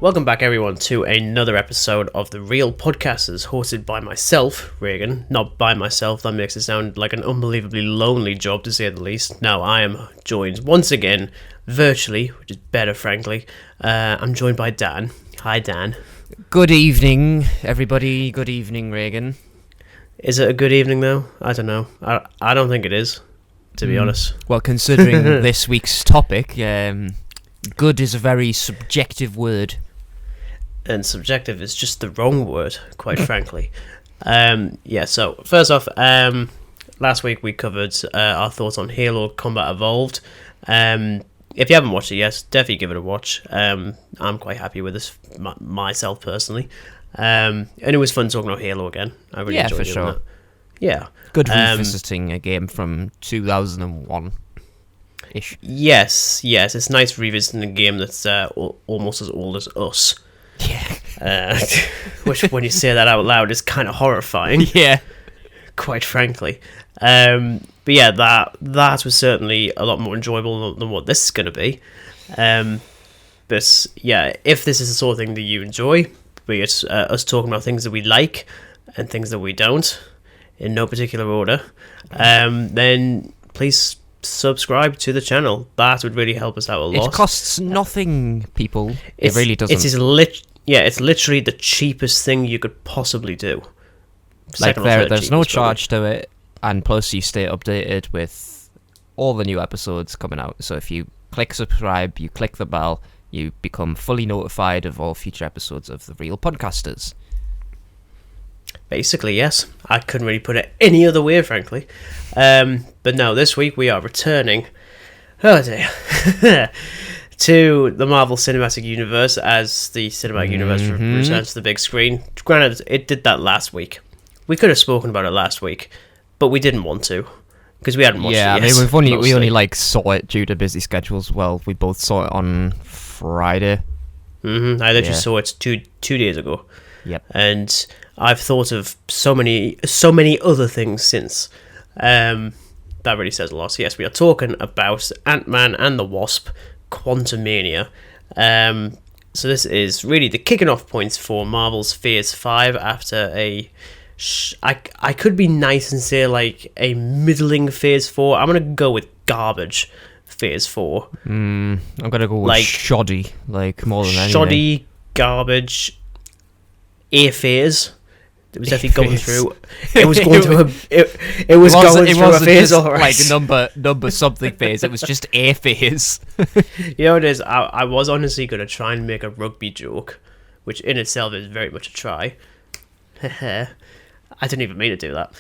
Welcome back, everyone, to another episode of The Real Podcasters, hosted by myself, Regan. Not by myself, that makes it sound like an unbelievably lonely job, to say the least. No, I am joined once again, virtually, which is better, frankly. I'm joined by Dan. Hi, Dan. Good evening, everybody. Good evening, Regan. Is it a good evening, though? I don't know. I don't think it is, to be honest. Well, considering this week's topic, good is a very subjective word. And subjective is just the wrong word, quite frankly. So first off, last week we covered our thoughts on Halo Combat Evolved. If you haven't watched it yet, definitely give it a watch. I'm quite happy with this myself personally. And it was fun talking about Halo again. I really enjoyed doing that. Yeah. Good revisiting a game from 2001-ish. Yes. It's nice revisiting a game that's almost as old as us. Yeah. Which, when you say that out loud, is kind of horrifying. Yeah. Quite frankly. But yeah, that was certainly a lot more enjoyable than what this is going to be. But yeah, if this is the sort of thing that you enjoy, be it us talking about things that we like and things that we don't, in no particular order, then please subscribe to the channel. That would really help us out a lot. It costs nothing, people. It really doesn't. It's literally the cheapest thing you could possibly do. There's no charge to it, and plus you stay updated with all the new episodes coming out. So if you click subscribe, you click the bell, you become fully notified of all future episodes of The Real Podcasters. Basically, yes. I couldn't really put it any other way, frankly. But no, this week we are returning to the Marvel Cinematic Universe as the Cinematic Universe returns to the big screen. Granted, it did that last week. We could have spoken about it last week, but we didn't want to because we hadn't watched it yet. Yeah, I mean, we only saw it due to busy schedules. Well, we both saw it on Friday. I literally saw it two days ago. Yep. And I've thought of so many other things since. That really says a lot. So yes, we are talking about Ant-Man and the Wasp, Quantumania. So this is really the kicking off points for Marvel's Phase 5 after I could be nice and say like a middling Phase 4. I'm going to go with garbage Phase 4. I'm going to go with shoddy, more than anything. Shoddy, garbage, A phase. It was definitely going through. It was going through a. It was going through a phase, all right. Like number something phase. It was just a phase. You know what it is? I was honestly going to try and make a rugby joke, which in itself is very much a try. I didn't even mean to do that.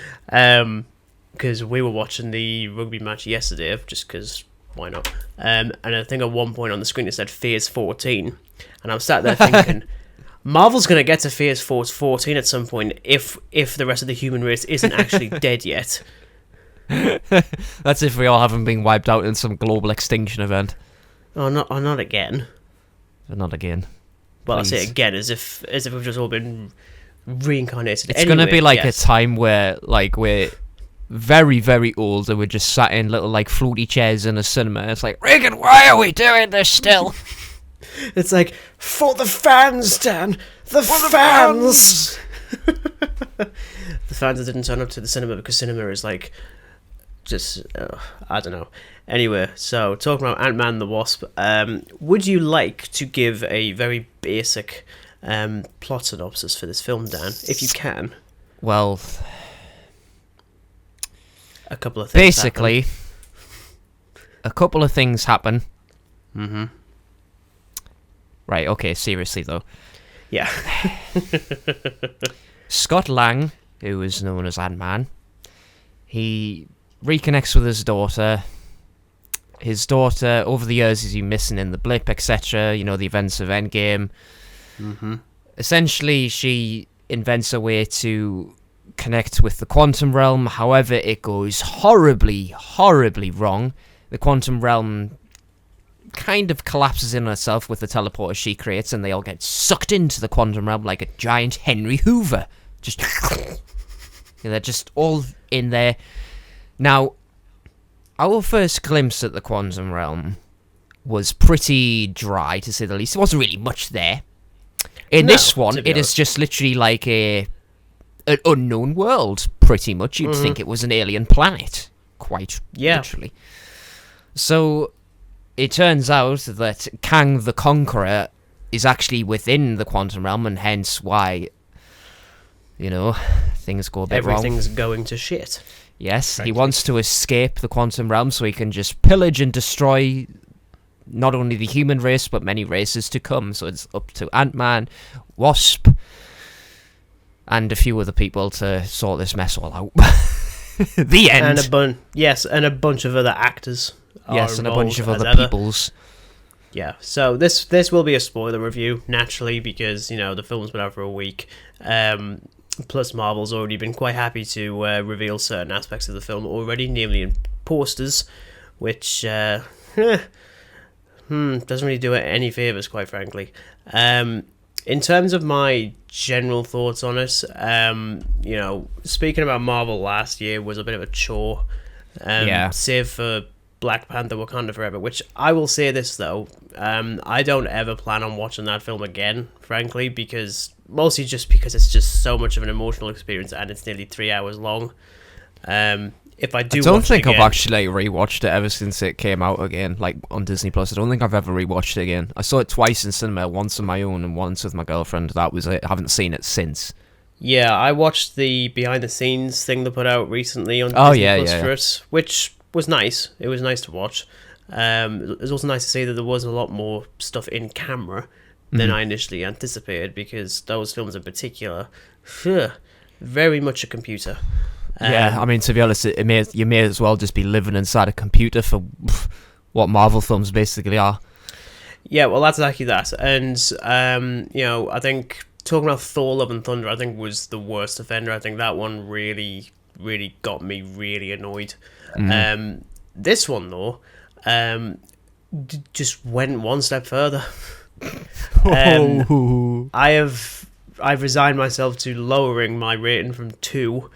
Because we were watching the rugby match yesterday, just because why not? And I think at one point on the screen it said Phase 14, and I'm sat there thinking, Marvel's going to get to Phase 14 at some point if the rest of the human race isn't actually dead yet. That's if we all haven't been wiped out in some global extinction event. Not again. Not again. Well, please. I say again as if we've just all been reincarnated. It's going to be like a time where we're very, very old and we're just sat in little floaty chairs in a cinema. It's like, Regan, why are we doing this still? It's like, for the fans, Dan! The fans! The fans that didn't turn up to the cinema because cinema is I don't know. Anyway, so talking about Ant-Man and the Wasp, would you like to give a very basic plot synopsis for this film, Dan, if you can? Well, a couple of things basically happen. A couple of things happen. Right, okay, seriously though. Yeah. Scott Lang, who is known as Ant-Man, he reconnects with his daughter. His daughter, over the years, is missing in the blip, etc., the events of Endgame. Essentially, she invents a way to connect with the quantum realm. However, it goes horribly, horribly wrong. The quantum realm kind of collapses in on itself with the teleporter she creates, and they all get sucked into the quantum realm like a giant Henry Hoover. Just they're just all in there. Now, our first glimpse at the quantum realm was pretty dry, to say the least. There wasn't really much there. In No, this one, to be it is honest. just literally like an unknown world, pretty much. You'd think it was an alien planet, quite Yeah. literally. So it turns out that Kang the Conqueror is actually within the quantum realm, and hence why, things go a bit wrong. Everything's going to shit. Yes, he frankly. wants to escape the quantum realm so he can just pillage and destroy not only the human race, but many races to come. So it's up to Ant-Man, Wasp, and a few other people to sort this mess all out. The end. And a bunch of other actors. Yes, are and a bunch of involved other as ever. peoples. Yeah, so this will be a spoiler review, naturally, because, the film's been out for a week. Plus, Marvel's already been quite happy to reveal certain aspects of the film already, namely in posters, which doesn't really do it any favours, quite frankly. In terms of my general thoughts on it, speaking about Marvel last year was a bit of a chore. Yeah. Save for Black Panther Wakanda Forever, which I will say this, though, I don't ever plan on watching that film again, frankly, mostly just because it's just so much of an emotional experience and it's nearly 3 hours long. If I do, I don't watch think it I've again, actually rewatched it ever since it came out again, like on Disney Plus. I don't think I've ever rewatched it again. I saw it twice in cinema, once on my own and once with my girlfriend. That was it. I haven't seen it since. Yeah, I watched the behind the scenes thing they put out recently on Oh, Disney yeah, Plus yeah, for it, which was nice. It was nice to watch. It was also nice to see that there was a lot more stuff in camera than I initially anticipated, because those films in particular, very much a computer. Yeah, I mean, to be honest, you may as well just be living inside a computer for what Marvel films basically are. Yeah, well, that's exactly that. And, I think talking about Thor Love and Thunder, I think was the worst offender. I think that one really, really got me really annoyed. This one, though, just went one step further. I've resigned myself to lowering my rating from 2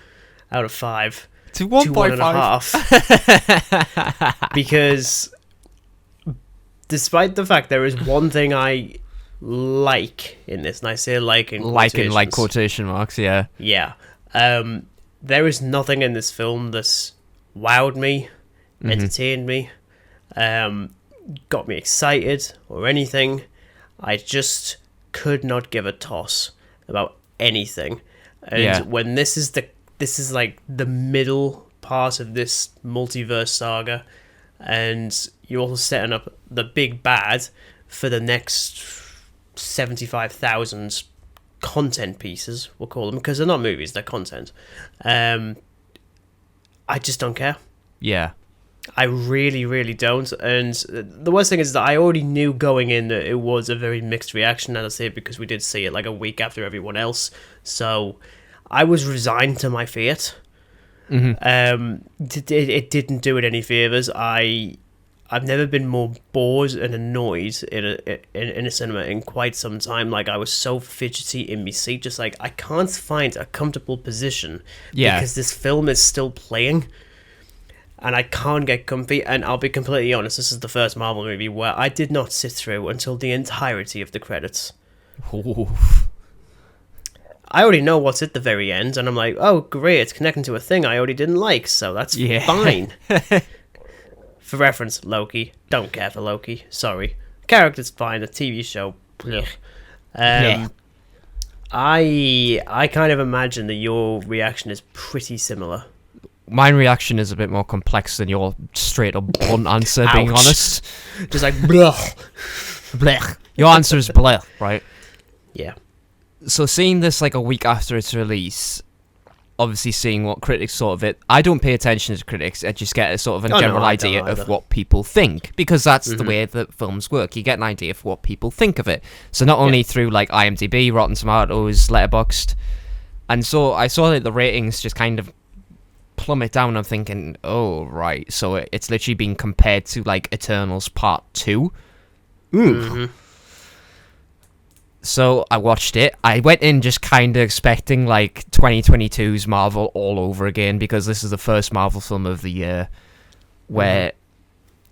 out of 5 to to 1.5, because despite the fact there is one thing I like in this, and I say like in quotation marks, yeah. Yeah. There is nothing in this film that's wowed me, entertained me, got me excited or anything. I just could not give a toss about anything. And when this is like the middle part of this multiverse saga, and you're also setting up the big bad for the next 75,000 content pieces, we'll call them, because they're not movies, they're content. I just don't care. Yeah. I really, really don't. And the worst thing is that I already knew going in that it was a very mixed reaction, as I say, because we did see it like a week after everyone else. So I was resigned to my fate. It didn't do it any favors. I've never been more bored and annoyed in a cinema in quite some time. Like, I was so fidgety in my seat, just like I can't find a comfortable position because this film is still playing. And I can't get comfy, and I'll be completely honest, this is the first Marvel movie where I did not sit through until the entirety of the credits. Oof. I already know what's at the very end, and I'm like, oh great, it's connecting to a thing I already didn't like, so that's fine. For reference, Loki. Don't care for Loki, sorry. Character's fine, the TV show, blech. I kind of imagine that your reaction is pretty similar. My reaction is a bit more complex than your straight up blunt answer, being honest. Just like, blech. Blech. Your answer is blech, right? Yeah. So seeing this like a week after its release, obviously seeing what critics thought of it, I don't pay attention to critics, I just get a sort of a general idea of what people think, because that's the way that films work. You get an idea of what people think of it. So not only through like IMDb, Rotten Tomatoes, Letterboxd, and so I saw that the ratings just kind of plummet down. I'm thinking, oh right, so it's literally being compared to like Eternals Part 2. So I watched it. I went in just kind of expecting like 2022's Marvel all over again, because this is the first Marvel film of the year where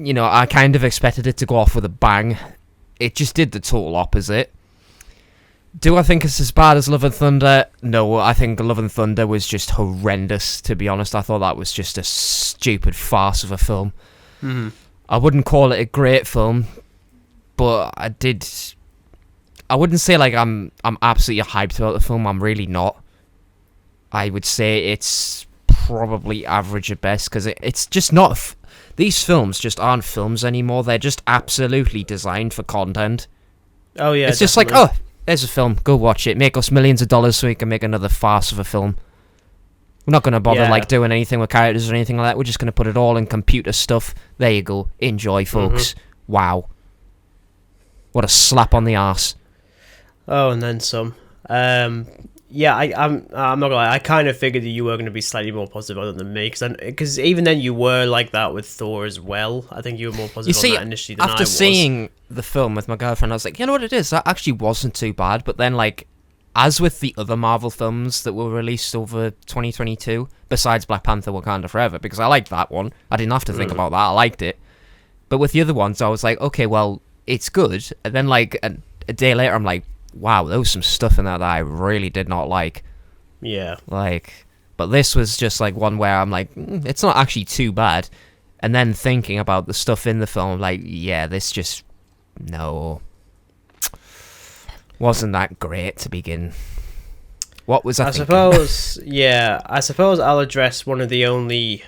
I kind of expected it to go off with a bang. It just did the total opposite. Do I think it's as bad as Love and Thunder? No, I think Love and Thunder was just horrendous, to be honest. I thought that was just a stupid farce of a film. Mm-hmm. I wouldn't call it a great film, but I wouldn't say like I'm absolutely hyped about the film. I'm really not. I would say it's probably average at best, because it's just not... These films just aren't films anymore. They're just absolutely designed for content. Oh, yeah, it's just like, oh, there's a film, go watch it, make us millions of dollars so we can make another farce of a film. We're not going to bother like doing anything with characters or anything like that. We're just going to put it all in computer stuff. There you go. Enjoy, folks. Wow. What a slap on the arse. Oh, and then some. Yeah, I'm not gonna lie. I kind of figured that you were going to be slightly more positive other than me, because even then you were like that with Thor as well. I think you were more positive on that initially than I was. After seeing the film with my girlfriend, I was like, you know what it is? That actually wasn't too bad. But then, like, as with the other Marvel films that were released over 2022, besides Black Panther: Wakanda Forever, because I liked that one. I didn't have to think about that. I liked it. But with the other ones, I was like, okay, well, it's good. And then, like, a day later, I'm like, wow, there was some stuff in there that I really did not like. Yeah. Like, but this was just like one where I'm like, it's not actually too bad. And then thinking about the stuff in the film, I'm like, yeah, this just, no, wasn't that great to begin. What was I suppose, yeah, I suppose I'll address one of the only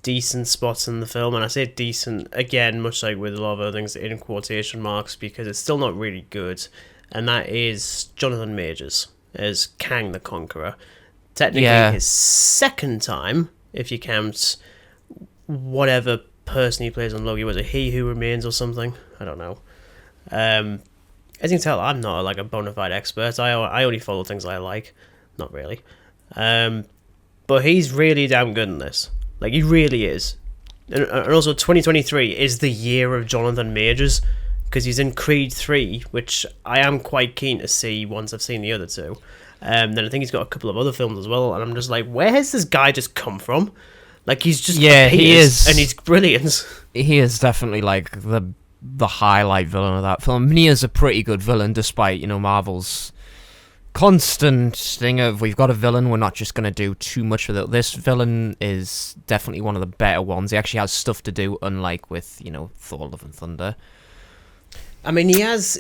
decent spots in the film, and I say decent, again, much like with a lot of other things, in quotation marks, because it's still not really good. And that is Jonathan Majors as Kang the Conqueror. Technically his second time, if you count whatever person he plays on Loki. Was it He Who Remains or something? I don't know. As you can tell, I'm not like a bona fide expert. I only follow things I like. Not really. But he's really damn good in this. Like, he really is. And also, 2023 is the year of Jonathan Majors, because he's in Creed 3, which I am quite keen to see once I've seen the other two. Then I think he's got a couple of other films as well, and I'm just like, where has this guy just come from? Like, he's just he is, and he's brilliant. He is definitely like the highlight villain of that film. He is a pretty good villain, despite, you know, Marvel's constant thing of, we've got a villain, we're not just going to do too much with it. This villain is definitely one of the better ones. He actually has stuff to do, unlike with, you know, Thor: Love and Thunder. I mean, he has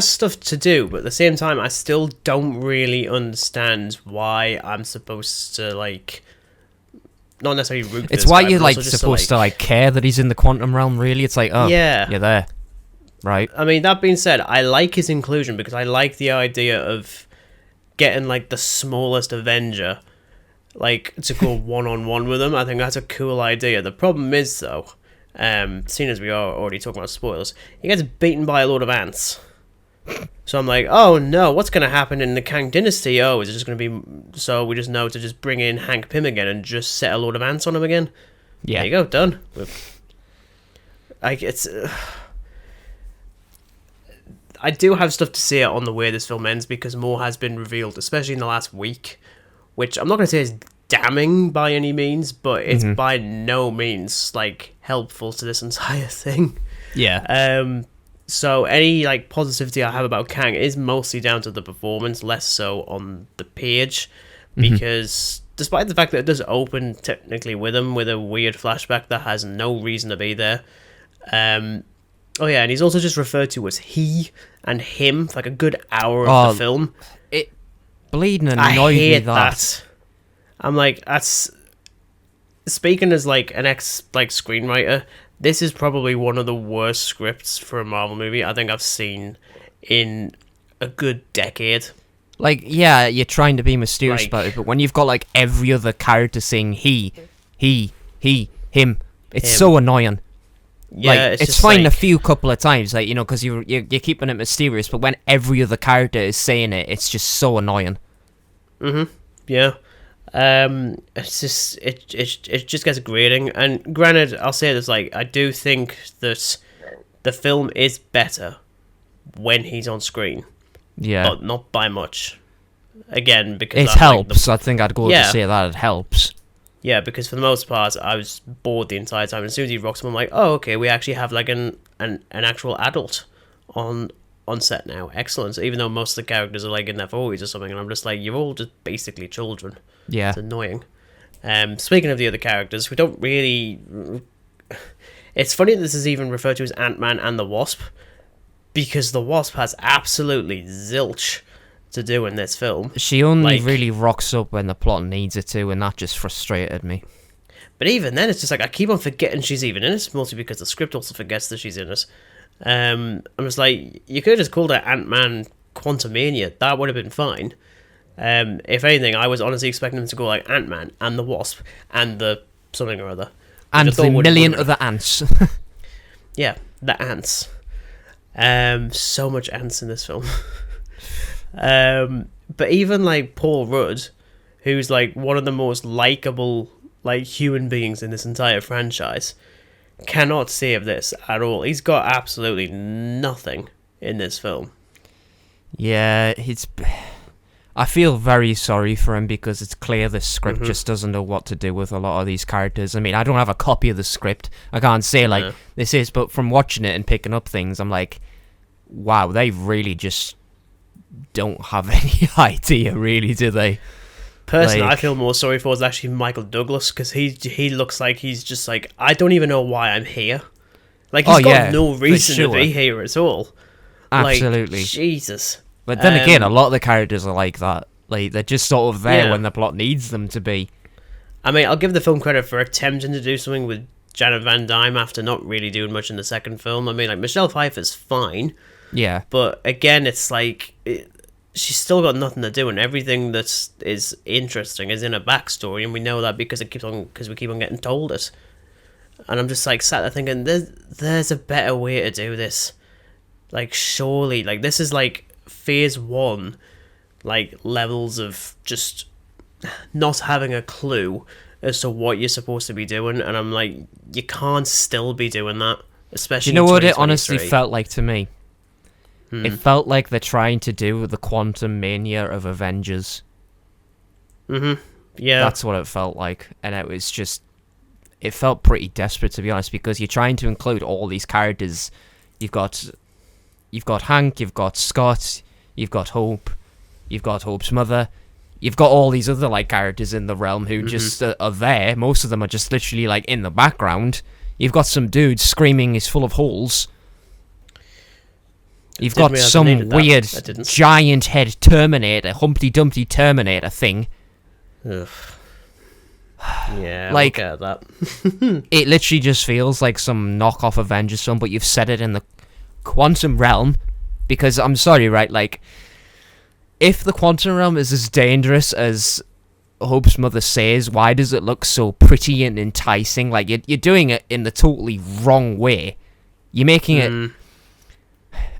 stuff to do, but at the same time, I still don't really understand why I'm supposed to, like, not necessarily root for it's this why guy, you're, but like, also just supposed to, like, care that he's in the quantum realm, really. It's like, oh, yeah, you're there. Right. I mean, that being said, I like his inclusion, because I like the idea of getting, like, the smallest Avenger, like, to go one-on-one with him. I think that's a cool idea. The problem is, though, seeing as we are already talking about spoilers, he gets beaten by a load of ants. So I'm like, oh no, what's going to happen in the Kang Dynasty? Oh, is it just going to be... So we just know to just bring in Hank Pym again and just set a load of ants on him again? Yeah. There you go, done. Like, it's... I do have stuff to say on the way this film ends, because more has been revealed, especially in the last week, which I'm not going to say is damning by any means, but it's by no means, like, helpful to this entire thing. Yeah. So any, like, positivity I have about Kang is mostly down to the performance, less so on the page, because despite the fact that it does open technically with him with a weird flashback that has no reason to be there. Oh yeah, and he's also just referred to as he and him for like a good hour of the film. It bleeding annoyed me. I hate that. I'm like, that's... Speaking as, like, an screenwriter, this is probably one of the worst scripts for a Marvel movie I think I've seen in a good decade. Like, yeah, you're trying to be mysterious about it, but when you've got, like, every other character saying he, him, it's so annoying. Yeah, like, it's fine, like, a couple of times, like, you know, because you're keeping it mysterious, but when every other character is saying it, it's just so annoying. Yeah. It's just it just gets grating. And granted, I'll say this, like, I do think that the film is better when he's on screen. Yeah. But not by much. Again, because it helps. I think I'd go to say that it helps. Yeah, because for the most part, I was bored the entire time. And as soon as he rocks him, I'm like, oh, okay, we actually have, like, an actual adult on on set now. Excellent. Even though most of the characters are like in their 40s or something, and I'm just like, you're all just basically children. Yeah. It's annoying. Speaking of the other characters, we don't really... It's funny that this is even referred to as Ant-Man and the Wasp, because the Wasp has absolutely zilch to do in this film. She only really rocks up when the plot needs her to, and that just frustrated me. But even then, it's just like, I keep on forgetting she's even in it, mostly because the script also forgets that she's in it. I'm just like, you could have just called her Ant-Man Quantumania. That would have been fine. If anything, I was honestly expecting them to go like Ant-Man and the Wasp and the something or other. And the million other ants. Yeah, the ants. So much ants in this film. But even like Paul Rudd, who's like one of the most likable like human beings in this entire franchise, cannot save this at all. He's got absolutely nothing in this film. Yeah, I feel very sorry for him because it's clear the script just doesn't know what to do with a lot of these characters. I mean, I don't have a copy of the script. I can't say like this is, but from watching it and picking up things, I'm like, wow, they really just don't have any idea, really, do they? Personally, I feel more sorry for is actually Michael Douglas, because he looks like he's just like, I don't even know why I'm here. Like, he's got no reason to be here at all. Absolutely. Like, Jesus. But then again, a lot of the characters are like that. Like, they're just sort of there when the plot needs them to be. I mean, I'll give the film credit for attempting to do something with Janet Van Dyne after not really doing much in the second film. I mean, like, Michelle Pfeiffer's fine. Yeah. But again, it's like, she's still got nothing to do, and everything that is interesting is in her backstory, and we know that because we keep on getting told it. And I'm just like sat there thinking, there's a better way to do this. Like, surely, like, this is like phase 1, like, levels of just not having a clue as to what you're supposed to be doing, and I'm like, you can't still be doing that, especially. You know what it honestly felt like to me? It felt like they're trying to do the Quantumania of Avengers. Yeah, that's what it felt like, and it was just, it felt pretty desperate, to be honest, because you're trying to include all these characters. You've got Hank, you've got Scott, you've got Hope, you've got Hope's mother, you've got all these other like characters in the realm who just are there. Most of them are just literally like in the background. You've got some dude screaming he's full of holes. You've got some weird giant head Terminator, Humpty Dumpty Terminator thing. Ugh. Yeah, like, I look at that. It literally just feels like some knockoff Avengers film, but you've set it in the quantum realm, because I'm sorry, right? Like, if the quantum realm is as dangerous as Hope's mother says, why does it look so pretty and enticing? Like, you're doing it in the totally wrong way. You're making it...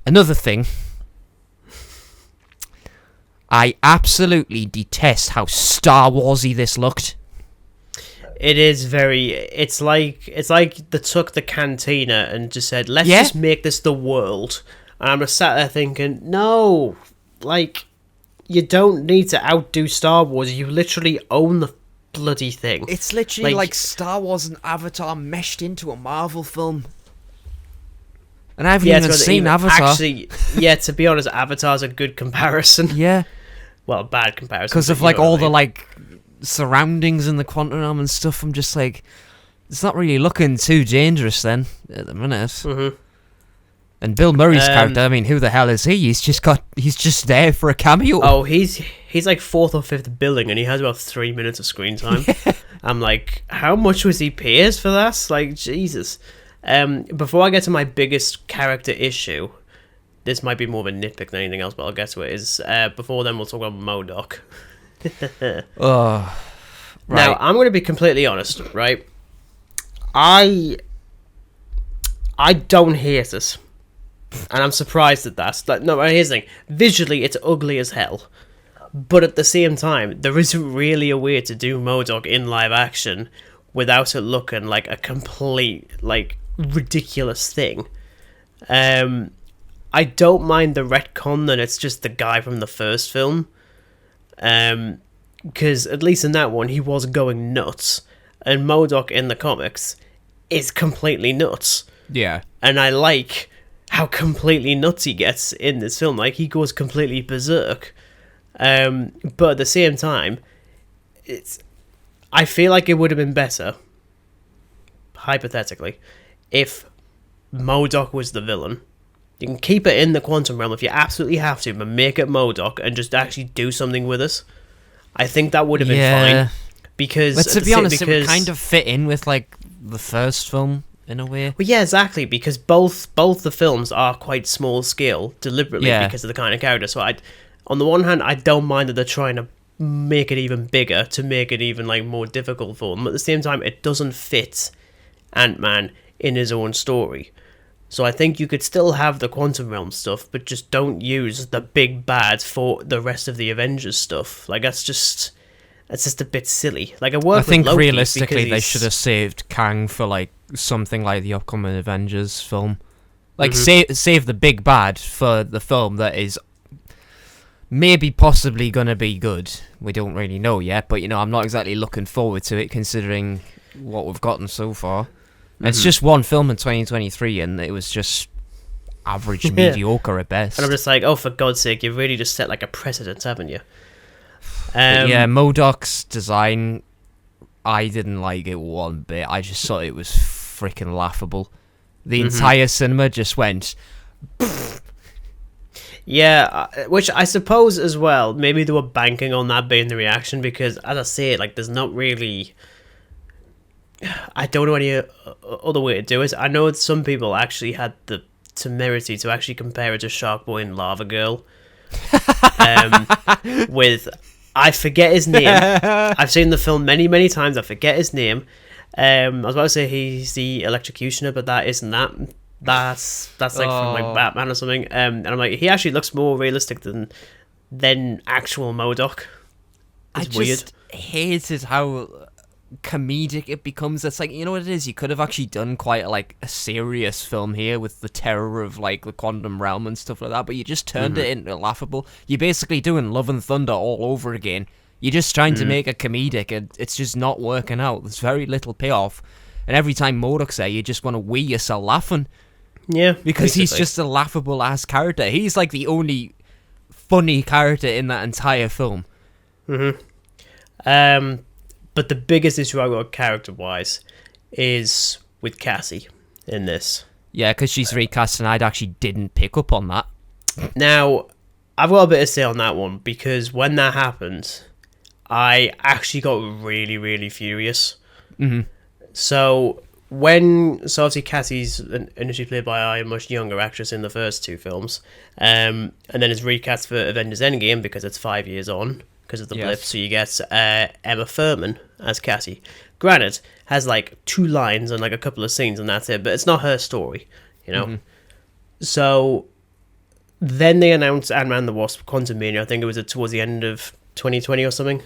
Another thing, I absolutely detest how Star Warsy this looked. It is very. It's like they took the cantina and just said, "Let's just make this the world." And I'm just sat there thinking, "No, like, you don't need to outdo Star Wars. You literally own the bloody thing." It's literally like Star Wars and Avatar meshed into a Marvel film. And I haven't even seen Avatar. Actually, yeah, to be honest, Avatar's a good comparison. Yeah. Well, bad comparison. Because of, like, all the, like, surroundings in the quantum realm and stuff, I'm just like, it's not really looking too dangerous then, at the minute. And Bill Murray's character, I mean, who the hell is he? He's just there for a cameo. Oh, he's like 4th or 5th billing, and he has about 3 minutes of screen time. I'm like, how much was he paid for that? Like, Jesus. Before I get to my biggest character issue, this might be more of a nitpick than anything else, but I'll get to it, is before then we'll talk about MODOK. Right. Now, I'm going to be completely honest, right? I don't hate it, and I'm surprised at that. Like, no, here's the thing. Visually, it's ugly as hell, but at the same time, there isn't really a way to do MODOK in live action without it looking like a complete, like, ridiculous thing. I don't mind the retcon that it's just the guy from the first film, because at least in that one he was going nuts, and MODOK in the comics is completely nuts. Yeah. And I like how completely nuts he gets in this film. Like, he goes completely berserk. But at the same time, I feel like it would have been better, hypothetically, if MODOK was the villain. You can keep it in the quantum realm if you absolutely have to, but make it MODOK and just actually do something with it. I think that would have been fine. Because, but to be honest, it would kind of fit in with like the first film in a way. Well, yeah, exactly, because both the films are quite small scale deliberately because of the kind of character. So on the one hand, I don't mind that they're trying to make it even bigger to make it even like more difficult for them. At the same time, it doesn't fit Ant-Man in his own story. So I think you could still have the quantum realm stuff, but just don't use the big bad for the rest of the Avengers stuff. Like, that's just a bit silly. Like, I think realistically they should have saved Kang for like something like the upcoming Avengers film. Like, save the big bad for the film that is maybe possibly gonna be good. We don't really know yet, but I'm not exactly looking forward to it considering what we've gotten so far. It's just one film in 2023, and it was just average, mediocre at best. And I'm just like, oh, for God's sake, you've really just set like a precedent, haven't you? MODOK's design, I didn't like it one bit. I just thought it was freaking laughable. The entire cinema just went. Yeah, which I suppose as well, maybe they were banking on that being the reaction, because as I say, like, there's not really. I don't know any other way to do it. I know some people actually had the temerity to actually compare it to Sharkboy and Lava Girl. With, I forget his name. I've seen the film many, many times. I forget his name. I was about to say he's the electrocutioner, but that isn't that. That's like from like Batman or something. And I'm like, he actually looks more realistic than actual MODOK. It's weird. Just hated how comedic it becomes. It's like, you know what it is, you could have actually done quite a serious film here with the terror of like the quantum realm and stuff like that, but you just turned it into laughable. You're basically doing Love and Thunder all over again. You're just trying to make it comedic, and it's just not working out. There's very little payoff, and every time MODOK's there, you just want to wee yourself laughing. Yeah, because he's just a laughable ass character. He's like the only funny character in that entire film. But the biggest issue I got character-wise is with Cassie in this. Yeah, because she's recast, and I actually didn't pick up on that. Now, I've got a bit to say on that one, because when that happened, I actually got really, really furious. So obviously Cassie's initially played by a much younger actress in the first two films, and then is recast for Avengers Endgame because it's 5 years on, because of the blip, so you get Emma Thurman as Cassie. Granted, has like 2 lines and like a couple of scenes and that's it, but it's not her story, So then they announced Ant-Man and the Wasp Quantumania. I think it was towards the end of 2020 or something.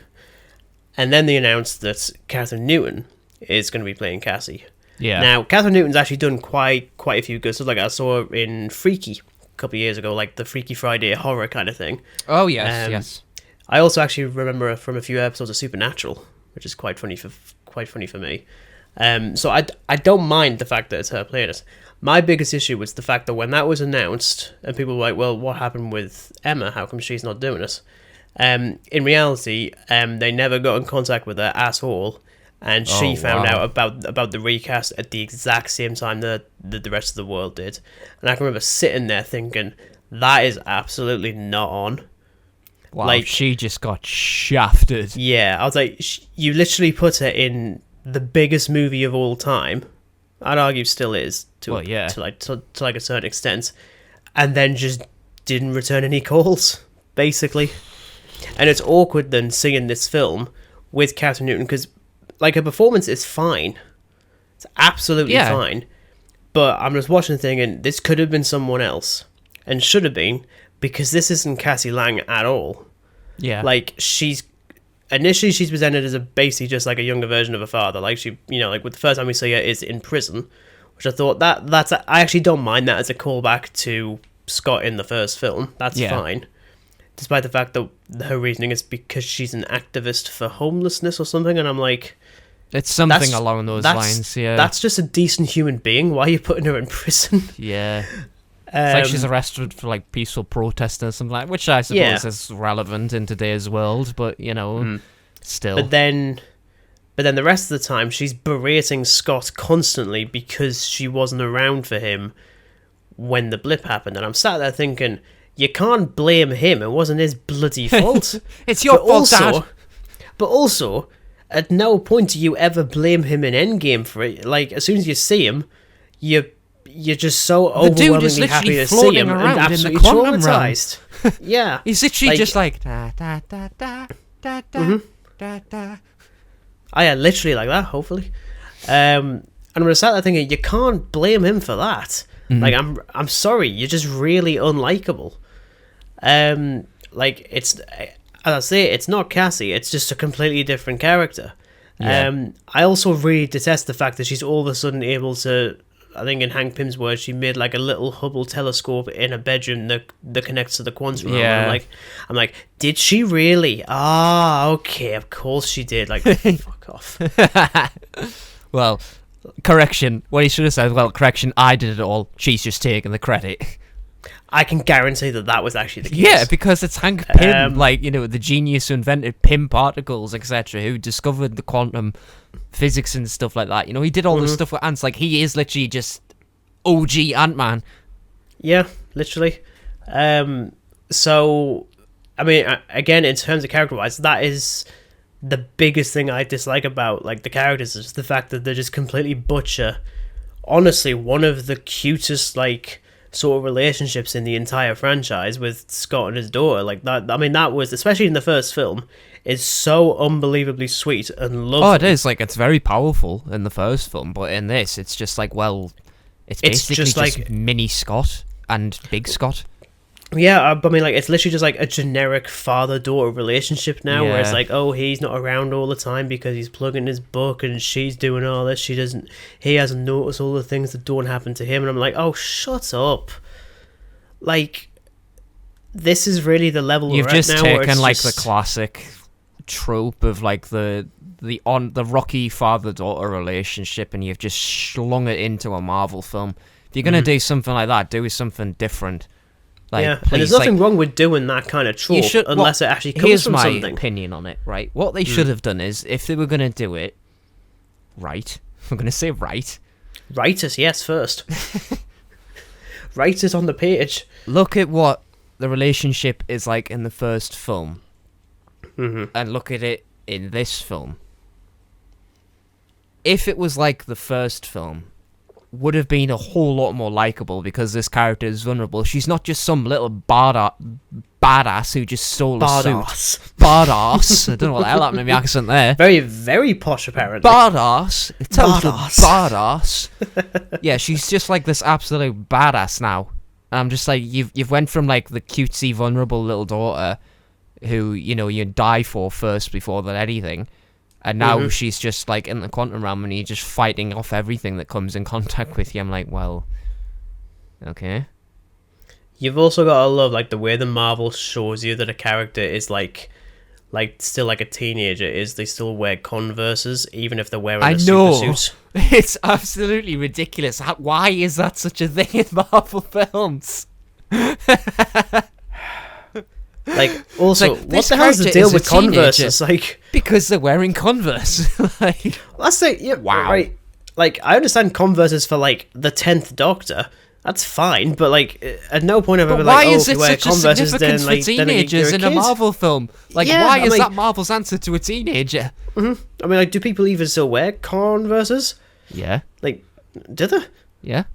And then they announced that Catherine Newton is going to be playing Cassie. Yeah. Now, Catherine Newton's actually done quite a few good stuff. Like, I saw her in Freaky a couple of years ago, like the Freaky Friday horror kind of thing. Oh, yes. I also actually remember her from a few episodes of Supernatural, which is quite funny for me. So I don't mind the fact that it's her playing it. My biggest issue was the fact that when that was announced, and people were like, well, what happened with Emma? How come she's not doing it? In reality, they never got in contact with her at all, and she found out about the recast at the exact same time that the rest of the world did. And I can remember sitting there thinking, that is absolutely not on. Wow, like, she just got shafted. Yeah, I was like, you literally put her in the biggest movie of all time. I'd argue still is to like a certain extent, and then just didn't return any calls, basically. And it's awkward then seeing this film with Catherine Newton, because like her performance is fine, it's absolutely fine. But I'm just watching the thing, and this could have been someone else, and should have been, because this isn't Cassie Lang at all. Yeah, like initially she's presented as basically just like a younger version of her father. Like she, like with the first time we see her is in prison, which I thought I actually don't mind that as a callback to Scott in the first film. That's fine, despite the fact that her reasoning is because she's an activist for homelessness or something, and I'm like, it's something along those lines. Yeah, that's just a decent human being. Why are you putting her in prison? Yeah. It's like she's arrested for like peaceful protest or something like, which I suppose is relevant in today's world, but still. But then the rest of the time she's berating Scott constantly because she wasn't around for him when the blip happened, and I'm sat there thinking, you can't blame him. It wasn't his bloody fault. It's your fault, Dad. But also, at no point do you ever blame him in Endgame for it. Like, as soon as you see him, you're just so overwhelmingly happy to see him and absolutely traumatized. Yeah. He's literally just like, da, da, da, da, da, da, da, da. Literally like that, hopefully. And I'm sat there thinking, you can't blame him for that. Like, I'm sorry, you're just really unlikable. Like, it's, as I say, it's not Cassie, it's just a completely different character. I also really detest the fact that she's all of a sudden able to, I think in Hank Pym's words, she made like a little Hubble telescope in a bedroom that connects to the quantum realm. I'm like, did she really? Okay, of course she did. Like, fuck off. Well, correction. What he should have said, correction, I did it all. She's just taking the credit. I can guarantee that was actually the case. Yeah, because it's Hank Pym, the genius who invented Pym particles, etc., who discovered the quantum physics and stuff like that. He did all this stuff with ants. Like, he is literally just OG Ant-Man. Yeah, literally. So, I mean, again, in terms of character-wise, that is the biggest thing I dislike about, like, the characters, is the fact that they're just completely butcher. Honestly, one of the cutest, like, sort of relationships in the entire franchise with Scott and his daughter. Like, that, I mean, that was, especially in the first film, is so unbelievably sweet and lovely. Oh, it is. Like, it's very powerful in the first film, but in this, it's just like, it's basically just like mini Scott and big Scott. Yeah, I mean, like, it's literally just like a generic father-daughter relationship now, where it's like, oh, he's not around all the time because he's plugging his book and she's doing all this. He hasn't noticed all the things that don't happen to him. And I'm like, oh, shut up. Like, this is really the level you've we're at now. You've just taken, like, the classic trope of, like, the rocky father-daughter relationship, and you've just slung it into a Marvel film. If you're going to do something like that, do something different. Like, yeah, please, and there's nothing wrong with doing that kind of trope, unless it actually comes from something. Here's my opinion on it, right? What they should have done is, if they were going to do it right, I'm going to say right. Write it, yes, first. Write it on the page. Look at what the relationship is like in the first film, and look at it in this film. If it was like the first film, would have been a whole lot more likable, because this character is vulnerable. She's not just some little badass who just stole a suit. Badass. I don't know what the hell happened to my accent there. Very, very posh, apparently. Badass. Total badass. Yeah, she's just like this absolute badass now. And I'm just like, you've went from like the cutesy, vulnerable little daughter who, you die for first before than anything. And now she's just, like, in the quantum realm, and you're just fighting off everything that comes in contact with you. I'm like, well, okay. You've also got to love, like, the way the Marvel shows you that a character is, like still, like, a teenager, is they still wear Converses, even if they're wearing a super suit. It's absolutely ridiculous. Why is that such a thing in Marvel films? Like, also, like, what the hell's the deal with Converse? It's like, because they're wearing Converse. Like, that's the, yeah, wow. Right. Like, I understand Converse is for, like, the 10th Doctor. That's fine, but, like, at no point have I been like, why is it wear such a significance for teenagers in a Marvel film? Like, why is that Marvel's answer to a teenager? I mean, like, do people even still wear Converses? Yeah. Like, do they? Yeah.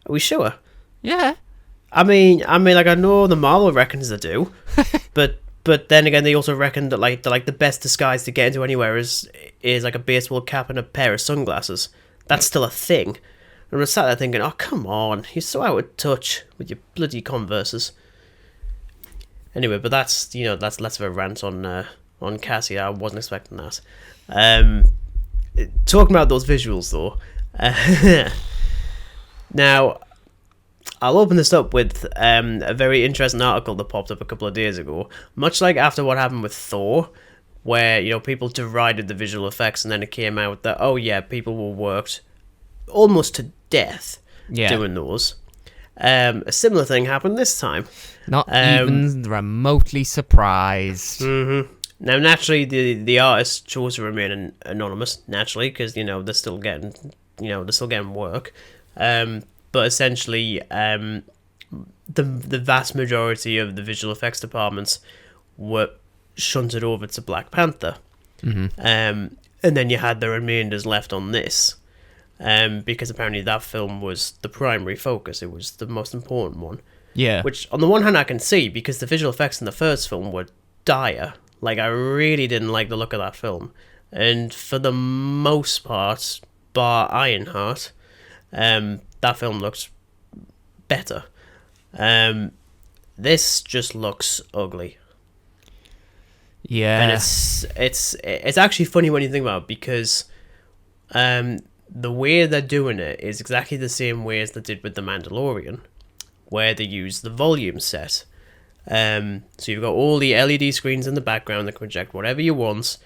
Are we sure? Yeah. I mean, like, I know the Marvel reckons they do, but then again, they also reckon that like the best disguise to get into anywhere is like a baseball cap and a pair of sunglasses. That's still a thing. And I sat there thinking, oh, come on, you're so out of touch with your bloody Converses. Anyway, but that's less of a rant on Cassie. I wasn't expecting that. Talking about those visuals though, now. I'll open this up with a very interesting article that popped up a couple of days ago. Much like after what happened with Thor, where, people derided the visual effects, and then it came out that, oh yeah, people were worked almost to death doing those. A similar thing happened this time. Not even remotely surprised. Now, naturally, the artist chose to remain anonymous. Naturally, because they're still getting work. But essentially, the vast majority of the visual effects departments were shunted over to Black Panther. And then you had the remainders left on this. Because apparently that film was the primary focus. It was the most important one. Yeah. Which, on the one hand, I can see, because the visual effects in the first film were dire. Like, I really didn't like the look of that film. And for the most part, bar Ironheart, that film looks better. This just looks ugly. Yeah. And it's actually funny when you think about it, because the way they're doing it is exactly the same way as they did with The Mandalorian, where they use the volume set. So you've got all the LED screens in the background that can project whatever you want.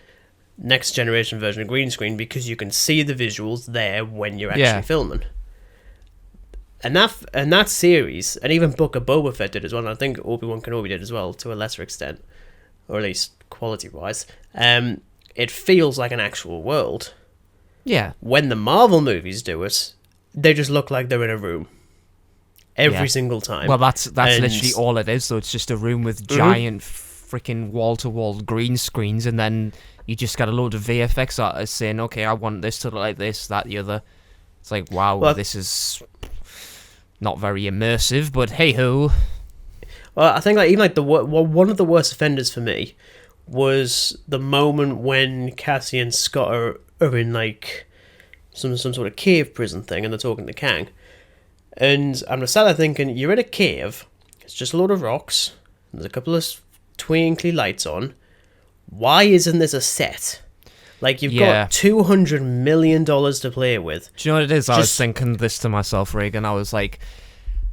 Next generation version of green screen, because you can see the visuals there when you're actually filming. And that series, and even Book of Boba Fett did as well, and I think Obi-Wan Kenobi did as well, to a lesser extent, or at least quality-wise. It feels like an actual world. Yeah. When the Marvel movies do it, they just look like they're in a room. Every single time. Well, that's literally all it is, though. It's just a room with giant freaking wall-to-wall green screens, and then you just got a load of VFX artists saying, okay, I want this to look like this, that, the other. It's like, wow, this is not very immersive, but hey-ho. Well, I think one of the worst offenders for me was the moment when Cassie and Scott are in like some sort of cave prison thing, and they're talking to Kang. And I'm just sat there thinking, you're in a cave, it's just a load of rocks, there's a couple of twinkly lights on. Why isn't this a set? Like, you've got $200 million to play with. Do you know what it is? I was thinking this to myself, Regan. I was like,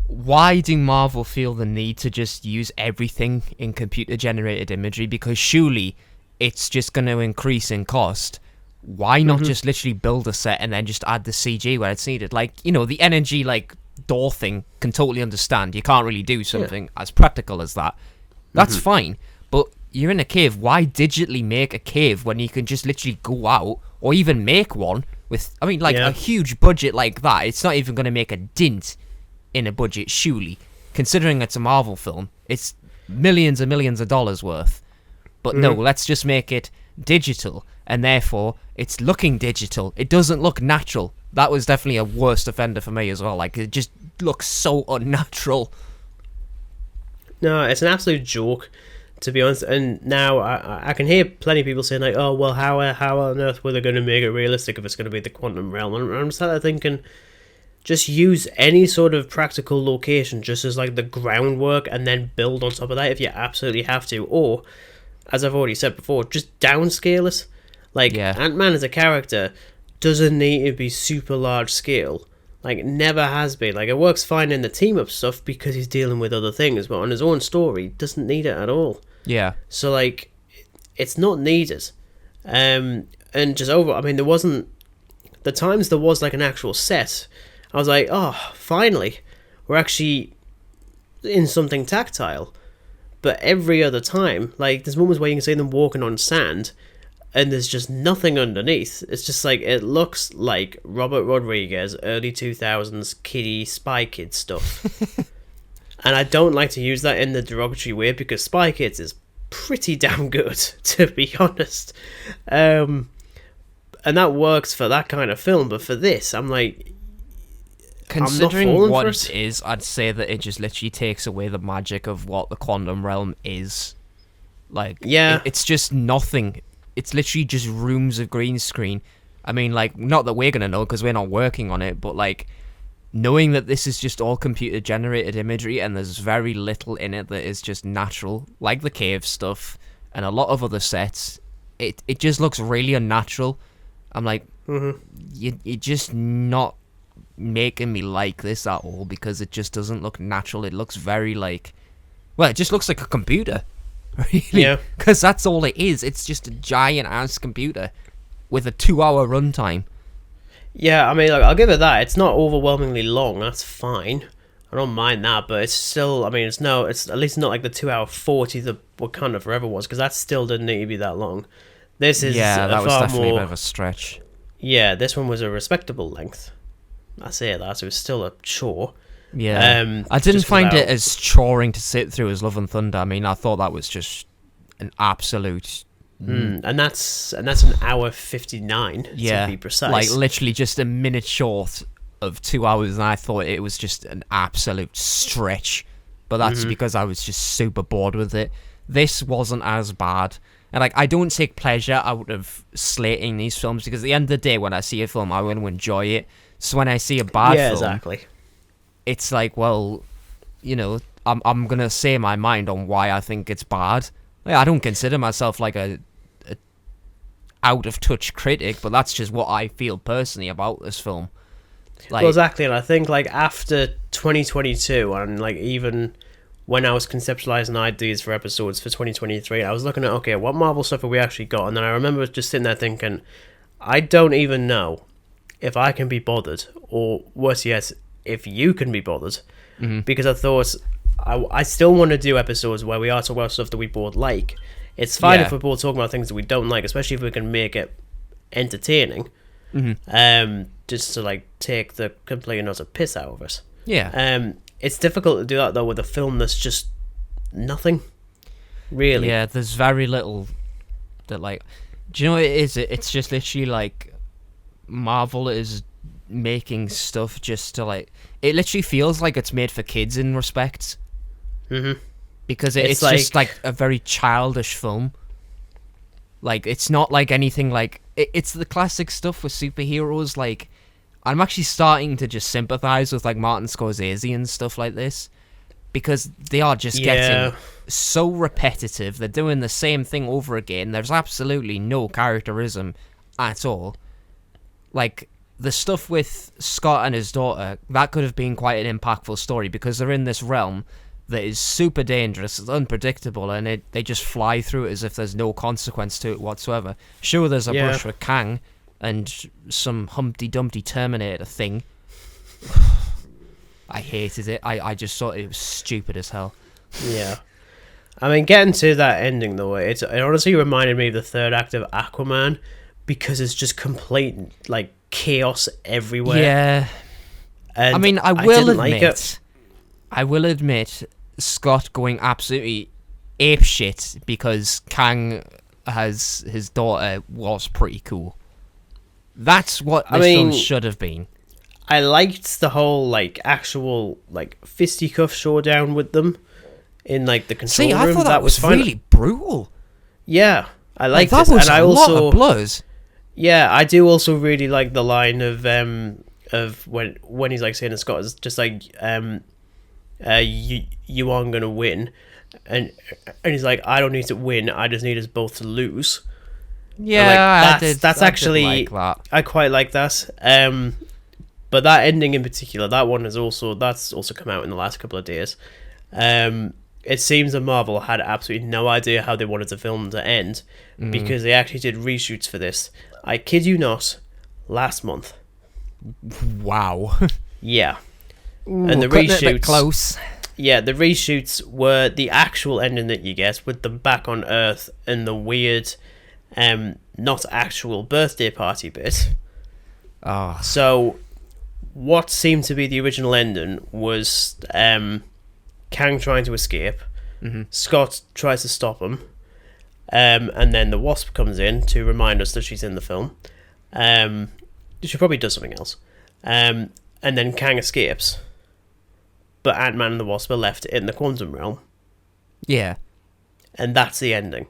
why do Marvel feel the need to just use everything in computer-generated imagery? Because surely it's just going to increase in cost. Why not just literally build a set and then just add the CG where it's needed? Like, the energy, like, door thing can totally understand. You can't really do something as practical as that. That's fine. But you're in a cave. Why digitally make a cave when you can just literally go out or even make one with, a huge budget like that? It's not even going to make a dint in a budget, surely. Considering it's a Marvel film, it's millions and millions of dollars worth. But no, let's just make it digital, and therefore it's looking digital. It doesn't look natural. That was definitely a worst offender for me as well. Like, it just looks so unnatural. No, it's an absolute joke, to be honest. And now I can hear plenty of people saying, like, oh, well, how on earth were they going to make it realistic if it's going to be the quantum realm? And I'm sat there thinking, just use any sort of practical location just as, like, the groundwork, and then build on top of that if you absolutely have to. Or, as I've already said before, just downscale it. Like, Ant-Man as a character doesn't need to be super large scale. Like, never has been. Like, it works fine in the team-up stuff because he's dealing with other things, but on his own story, doesn't need it at all. Yeah. So, like, it's not needed. And just there wasn't... The times there was, like, an actual set, I was like, oh, finally, we're actually in something tactile. But every other time, like, there's moments where you can see them walking on sand, and there's just nothing underneath. It's just like, it looks like Robert Rodriguez, early 2000s kiddie Spy Kids stuff. And I don't like to use that in the derogatory way, because Spy Kids is pretty damn good, to be honest. And that works for that kind of film, but for this, I'm like... Considering what it is, I'd say that it just literally takes away the magic of what the quantum realm is. Like, it's just nothing. It's literally just rooms of green screen. I mean, like, not that we're going to know because we're not working on it, but, like, knowing that this is just all computer-generated imagery and there's very little in it that is just natural, like the cave stuff and a lot of other sets, it just looks really unnatural. I'm like, you're just not making me like this at all, because it just doesn't look natural. It looks very like, well, it just looks like a computer, really. Yeah. Because that's all it is. It's just a giant ass computer with a 2-hour runtime. Yeah, I mean, like, I'll give it that. It's not overwhelmingly long. That's fine. I don't mind that, but it's still. I mean, it's at least not like the 2 hour 40 that Wakanda Forever was, because that still didn't need to be that long. This is that was far definitely a more. bit of a stretch. Yeah, this one was a respectable length. I say that, so it was still a chore. Yeah, I didn't find it as choring to sit through as Love and Thunder. I mean, I thought that was just an absolute. And that's an hour 59 to be precise. Like literally just a minute short of 2 hours, and I thought it was just an absolute stretch. But that's because I was just super bored with it. This wasn't as bad. And like, I don't take pleasure out of slating these films, because at the end of the day, when I see a film, I want to enjoy it. So when I see a bad film, exactly. It's like, well, you know, I'm gonna say my mind on why I think it's bad. Like, I don't consider myself like a out of touch critic, but that's just what I feel personally about this film. Like, well, exactly, and I think like after 2022, and like even when I was conceptualizing ideas for episodes for 2023, I was looking at, okay, what Marvel stuff have we actually got? And then I remember just sitting there thinking, I don't even know if I can be bothered, or worse yet, if you can be bothered, because I thought I still want to do episodes where we are talking about stuff that we both like. It's fine if we're both talking about things that we don't like, especially if we can make it entertaining. Just to like take the complete and utter piss out of us. yeah. It's difficult to do that though with a film that's just nothing, really. Yeah, there's very little that, like, do you know what it is? It's just literally like Marvel is making stuff just to, like, it literally feels like it's made for kids in respects. Because it's like, just like a very childish film. Like, it's not like anything like it's the classic stuff with superheroes. Like, I'm actually starting to just sympathize with like Martin Scorsese and stuff like this, because they are just getting so repetitive. They're doing the same thing over again. There's absolutely no characterism at all. Like, the stuff with Scott and his daughter, that could have been quite an impactful story, because they're in this realm that is super dangerous, it's unpredictable, and they just fly through it as if there's no consequence to it whatsoever. Sure, there's a brush with Kang and some Humpty Dumpty Terminator thing. I hated it. I just thought it was stupid as hell. Yeah. I mean, getting to that ending though, it honestly reminded me of the third act of Aquaman, because it's just complete like chaos everywhere. Yeah. And I mean, I will admit, Scott going absolutely apeshit because Kang has his daughter was pretty cool. That's what this film should have been. I liked the whole like actual like fisticuff showdown with them in like the control room. I thought that was fine. really brutal. Yeah, I liked that it, was and I a also lot of blood. Yeah, I do also really like the line of when he's like saying to Scott, is just like you aren't gonna win, and he's like, I don't need to win, I just need us both to lose. Yeah, like, that's actually like that. I quite like that. But that ending in particular, that's also come out in the last couple of days. It seems that Marvel had absolutely no idea how they wanted the film to end, because they actually did reshoots for this. I kid you not, last month. Wow. Yeah. Ooh, and the reshoots close. Yeah, the reshoots were the actual ending that you get with them back on Earth and the weird, not actual birthday party bit. Oh. So, what seemed to be the original ending was Kang trying to escape. Scott tries to stop him, and then the Wasp comes in to remind us that she's in the film. She probably does something else, and then Kang escapes. But Ant-Man and the Wasp are left in the quantum realm. Yeah. And that's the ending.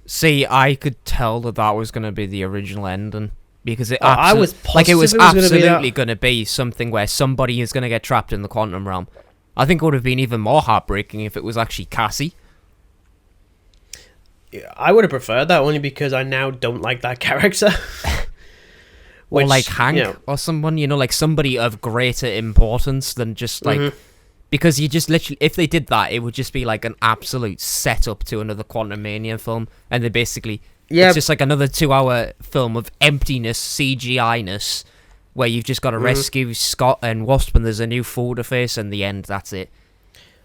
See, I could tell that was going to be the original ending, because it I was positive like it was absolutely going to be something where somebody is going to get trapped in the quantum realm. I think it would have been even more heartbreaking if it was actually Cassie. I would have preferred that, only because I now don't like that character. Or like Hank, or someone, like somebody of greater importance than just like... Because you just literally, if they did that, it would just be like an absolute setup to another Quantumania film, and they basically, it's just like another 2 hour film of emptiness, CGI-ness, where you've just got to rescue Scott and Wasp, and there's a new foe to face, and the end. That's it.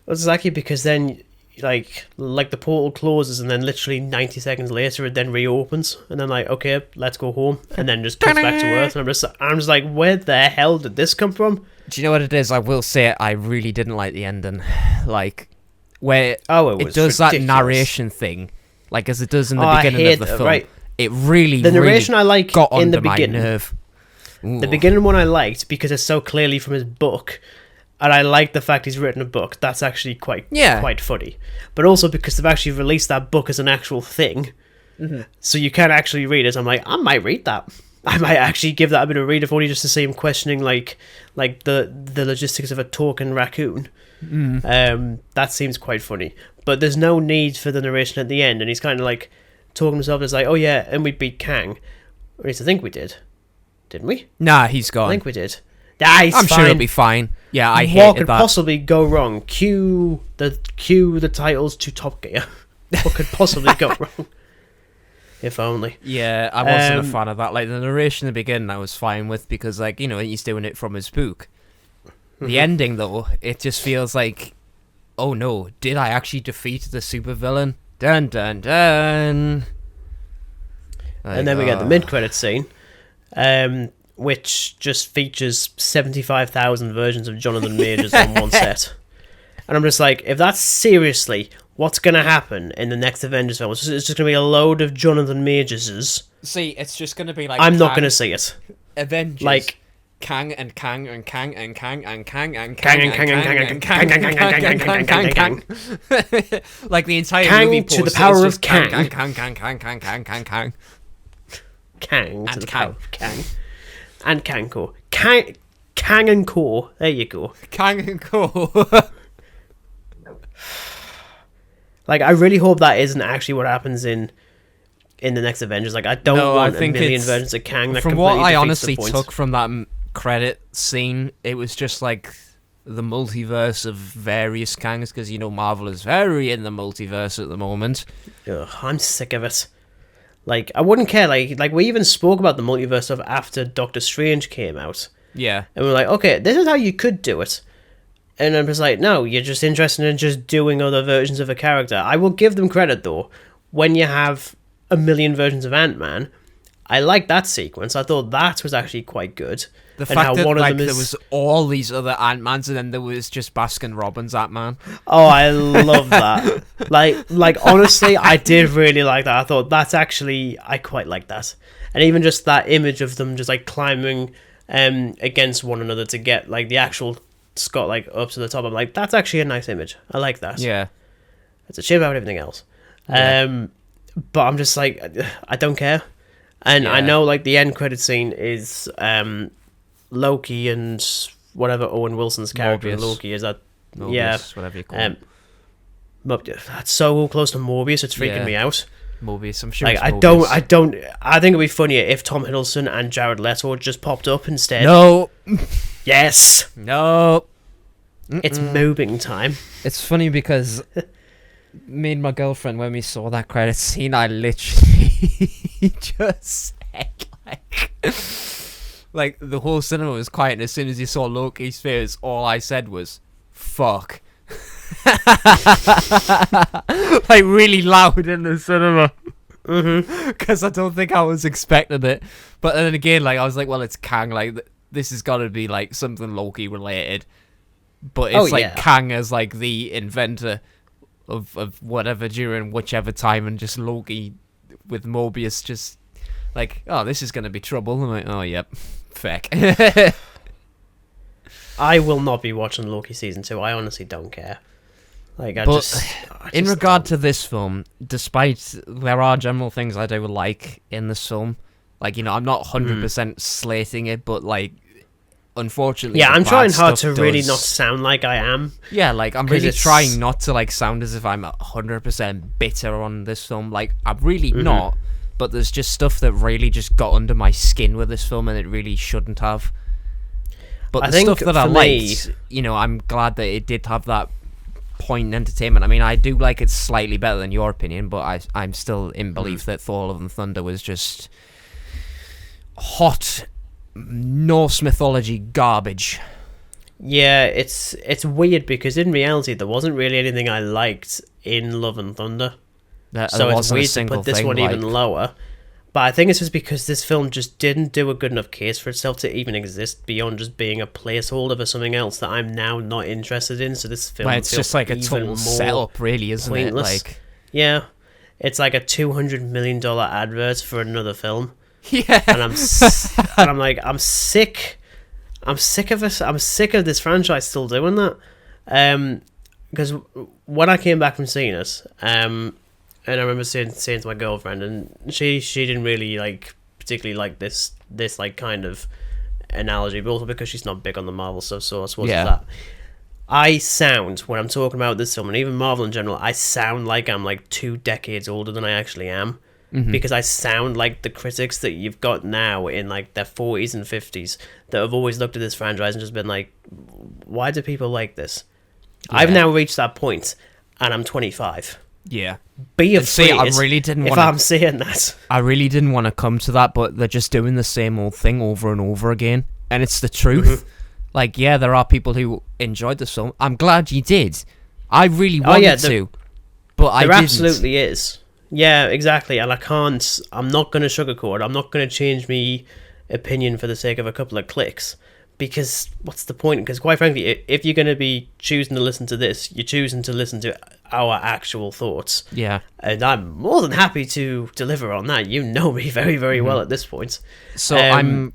Well, exactly, because then like the portal closes, and then literally 90 seconds later it then reopens, and then like, okay, let's go home, and then just comes back to Earth, and I'm just like, where the hell did this come from? Do you know what it is? I will say I really didn't like the ending, like where it does ridiculous. That narration thing, like as it does in the beginning of the film. Right. It really, the narration really I like got in under the my beginning. nerve. Ooh. The beginning one I liked because it's so clearly from his book, and I like the fact he's written a book. That's actually quite funny. But also because they've actually released that book as an actual thing, so you can actually read it. I'm like, I might read that. I might actually give that a bit of a read, if only just to see him questioning like the logistics of a talking raccoon. That seems quite funny. But there's no need for the narration at the end, and he's kind of like talking to himself. It's like, oh yeah, and we beat Kang. Or at least I think we did. Didn't we? Nah, he's gone. I think we did. He's I'm fine. sure he'll be fine. Yeah, I hated What could that. possibly go wrong? Cue the titles to Top Gear. What could possibly go wrong? If only. Yeah, I wasn't a fan of that. Like the narration in the beginning, I was fine with because, like, you know, he's doing it from his book. The ending, though, it just feels like, oh no, did I actually defeat the supervillain? Dun dun dun. Like, And then we get the mid-credit scene, which just features 75,000 versions of Jonathan Majors on one set. And I'm just like, if that's seriously what's going to happen in the next Avengers film, it's just going to be a load of Jonathan Majorses. See, it's just going to be like I'm not going to see it. Avengers. Like Kang and Kang and Kang and Kang and Kang and Kang Kang and Kang and Kang and Kang and Kang and Kang and Kang. Like the entire Kang movie to the poster power is of just Kang, Kang. Kang, Kang, Kang, Kang, Kang, Kang, Kang. Kang to And the Kang. power of Kang. And Kang-Core. Kang and Core. There you go. Kang and Co. Like, I really hope that isn't actually what happens in the next Avengers. Like, I don't want a million versions of Kang that from what completely I defeats honestly the point. took from that credit scene, it was just like the multiverse of various Kangs, because, you know, Marvel is very in the multiverse at the moment. Ugh, I'm sick of it. Like, I wouldn't care. Like we even spoke about the multiverse stuff after Doctor Strange came out. Yeah. And we're like, okay, this is how you could do it. And I'm just like, no, you're just interested in just doing other versions of a character. I will give them credit, though. When you have a million versions of Ant-Man, I like that sequence. I thought that was actually quite good. The And fact how that one of like them there is- was all these other Ant-Mans and then there was just Baskin Robbins Ant-Man. Oh, I love that. like honestly, I did really like that. I thought that's actually, I quite like that. And even just that image of them just like climbing against one another to get like the actual Scott like up to the top. I'm like, that's actually a nice image. I like that. Yeah. It's a shame about everything else. Yeah. But I'm just like, I don't care. And I Yeah. know like the end credit scene is Loki and whatever Owen Wilson's character in Morbius. Loki is. That Mobius, yeah, whatever you call it. that's so close to Morbius. It's freaking Yeah. me out. Mobius, I'm sure Like it's I Mobius. don't. I think it'd be funnier if Tom Hiddleston and Jared Leto just popped up instead. No. Yes, No. it's moving time. It's funny because me and my girlfriend, when we saw that credit scene, I literally just said, like the whole cinema was quiet, and as soon as you saw Loki's face, all I said was, fuck. Like really loud in the cinema. Because I don't think I was expecting it. But then again, like I was like, well, it's Kang, like this has got to be like something Loki related. But it's like Kang as like the inventor of whatever during whichever time, and just Loki with Mobius just like, oh, this is gonna be trouble. I'm like, oh yep, feck. I will not be watching Loki season 2. I honestly don't care. Like I But just in regard to this film, despite there are general things I do like in this film, like, you know, I'm not 100% slating it, but like, unfortunately, yeah, the I'm bad trying hard to stuff really does- not sound like I am. Yeah, like I'm 'Cause really it's- trying not to like sound as if I'm 100% bitter on this film. Like I'm really not, but there's just stuff that really just got under my skin with this film, and it really shouldn't have. But I the think stuff that I for liked, you know, I'm glad that it did have that point in entertainment. I mean, I do like it slightly better than your opinion, but I'm still in belief that Thor: Love and Thunder was just hot Norse mythology garbage. Yeah, it's weird because in reality there wasn't really anything I liked in Love and Thunder. So it's weird to put this one even lower. But I think it's just because this film just didn't do a good enough case for itself to even exist beyond just being a placeholder for something else that I'm now not interested in. So this film it's just like a total setup, really, isn't pointless. it? Like, yeah, it's like a $200 million advert for another film. Yeah, and I'm like, I'm sick of this. I'm sick of this franchise still doing that. Because when I came back from seeing it, and I remember saying to my girlfriend, and she didn't really particularly like this like kind of analogy, but also because she's not big on the Marvel stuff, so I suppose it's that. I sound, when I'm talking about this film, and even Marvel in general, I sound like I'm like 2 decades older than I actually am. Because I sound like the critics that you've got now in like their 40s and 50s that have always looked at this franchise and just been like, why do people like this? Yeah. I've now reached that point, and I'm 25. Yeah. Be afraid. See, I really didn't want. I'm saying that, I really didn't want to come to that, but they're just doing the same old thing over and over again, and it's the truth. Like, yeah, there are people who enjoyed the film. I'm glad you did. I really wanted to, but I didn't. There absolutely is. Yeah, exactly. And I'm not going to sugarcoat. I'm not going to change my opinion for the sake of a couple of clicks. Because what's the point? Because quite frankly, if you're going to be choosing to listen to this, you're choosing to listen to our actual thoughts. Yeah. And I'm more than happy to deliver on that. You know me very, very well at this point. So I'm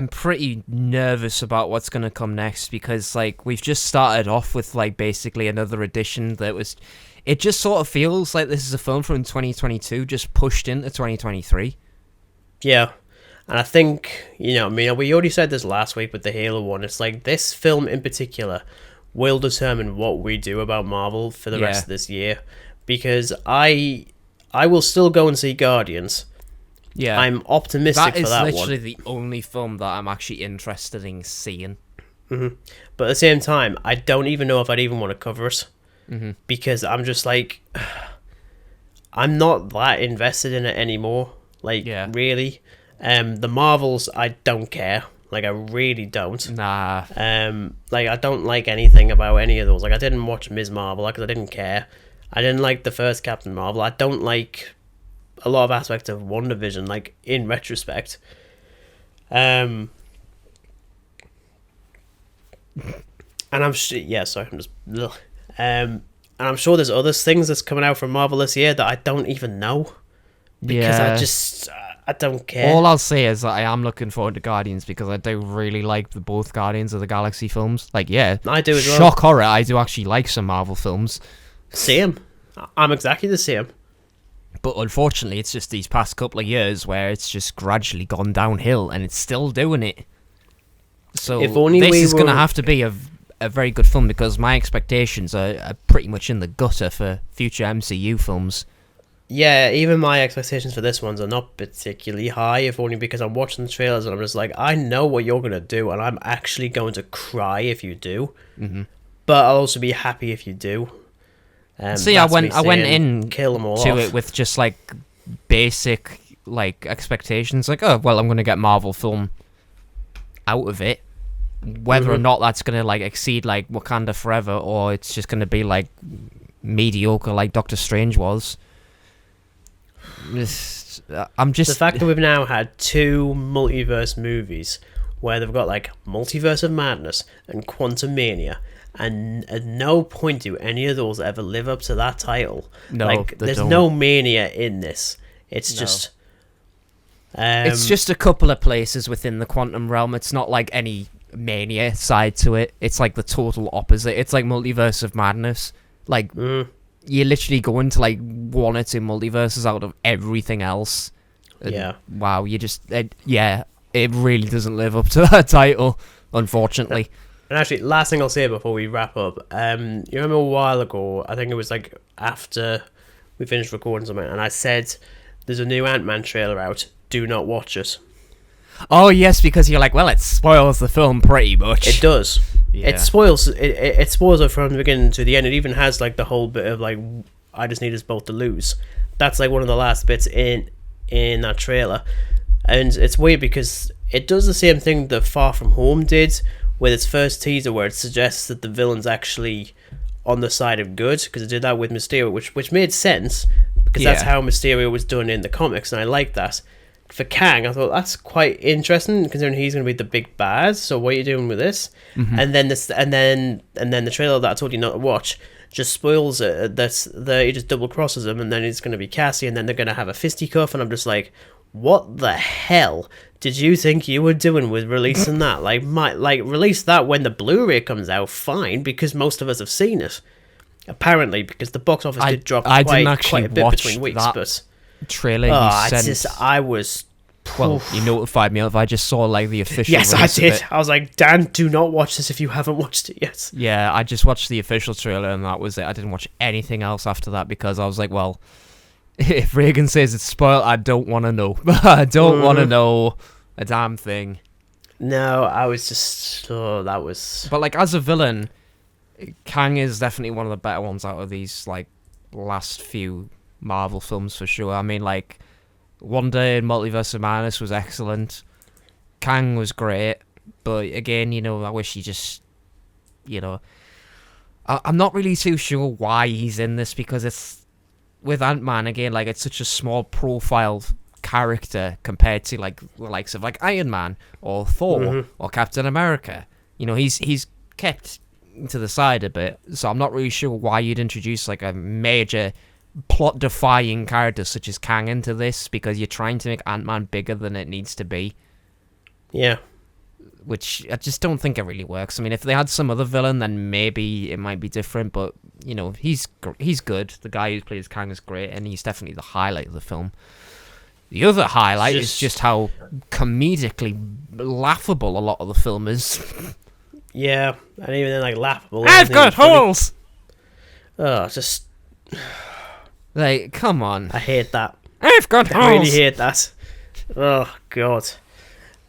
pretty nervous about what's going to come next, because like we've just started off with like basically another edition that was... It just sort of feels like this is a film from 2022 just pushed into 2023. Yeah. And I think, we already said this last week with the Halo one. It's like this film in particular will determine what we do about Marvel for the rest of this year. Because I will still go and see Guardians. Yeah. I'm optimistic for that one. That is literally the only film that I'm actually interested in seeing. Mm-hmm. But at the same time, I don't even know if I'd even want to cover it. Mm-hmm. Because I'm just like, I'm not that invested in it anymore. Really. The Marvels, I don't care. I really don't. Nah. I don't like anything about any of those. I didn't watch Ms. Marvel because I didn't care. I didn't like the first Captain Marvel. I don't like a lot of aspects of WandaVision, in retrospect. And I'm and I'm sure there's other things that's coming out from Marvel this year that I don't even know. Because I don't care. All I'll say is that I am looking forward to Guardians, because I do really like both Guardians of the Galaxy films. I do as well. Shock horror, I do actually like some Marvel films. Same. I'm exactly the same. But unfortunately, it's just these past couple of years where it's just gradually gone downhill, and it's still doing it. So if only this is going to have to be a very good film, because my expectations are pretty much in the gutter for future MCU films. Yeah, even my expectations for this ones are not particularly high, if only because I'm watching the trailers and I'm just like, I know what you're going to do, and I'm actually going to cry if you do. Mm-hmm. But I'll also be happy if you do. See, I went in kill them all to off. it with just basic expectations, oh well, I'm going to get Marvel film out of it. Whether or not that's going to exceed Wakanda Forever, or it's just going to be mediocre like Doctor Strange was. I'm just... The fact that we've now had 2 multiverse movies where they've got Multiverse of Madness and Quantumania, and at no point do any of those ever live up to that title. No, there's no mania in this. It's just... it's just a couple of places within the quantum realm. It's not any mania side to it. It's the total opposite. It's Multiverse of Madness. You literally go into 1 or 2 multiverses out of everything else. Yeah. Wow, you just... it really doesn't live up to that title, unfortunately. And actually, last thing I'll say before we wrap up, you remember a while ago, I think it was after we finished recording something, and I said, there's a new Ant-Man trailer out, do not watch it. Oh yes, because you're well, it spoils the film pretty much. It does. Yeah. It spoils it from the beginning to the end. It even has the whole bit of I just need us both to lose. That's one of the last bits in that trailer. And it's weird because it does the same thing that Far From Home did with its first teaser, where it suggests that the villain's actually on the side of good, because it did that with Mysterio, which made sense, because that's how Mysterio was done in the comics, and I like that. For Kang, I thought that's quite interesting, considering he's going to be the big bad. So what are you doing with this? And then the trailer that I told you not to watch just spoils it. He just double crosses him, and then it's going to be Cassie, and then they're going to have a fisticuff, and I'm just like, what the hell did you think you were doing with releasing that? Release that when the Blu-ray comes out, fine, because most of us have seen it. Apparently, because the box office did drop quite a bit between weeks, but. Trailer I was. Well, you notified me if I just saw like the official. Yes, I did. I was like, Dan, do not watch this if you haven't watched it yet. Yeah, I just watched the official trailer and that was it. I didn't watch anything else after that because I was like, well, if Regan says it's spoiled, I don't want to know. I don't want to know a damn thing. No, I was just. Oh, that was. But like as a villain, Kang is definitely one of the better ones out of these like last few Marvel films for sure. I mean, like, Wanda in Multiverse of Madness was excellent. Kang was great, but again, you know, I wish he just, you know, I'm not really too sure why he's in this, because it's with Ant-Man again, like it's such a small profile character compared to like the likes of like Iron Man or Thor or Captain America. You know, he's kept to the side a bit, so I'm not really sure why you'd introduce like a major plot-defying character such as Kang into this, because you're trying to make Ant-Man bigger than it needs to be. Yeah. Which I just don't think it really works. I mean, if they had some other villain, then maybe it might be different, but, you know, he's good. The guy who plays Kang is great, and he's definitely the highlight of the film. The other highlight is just how comedically laughable a lot of the film is. Yeah, and even then, like, laughable. I've got holes! Oh, just... Like, come on. I hate that. I've got holes! I really hate that. Oh, God.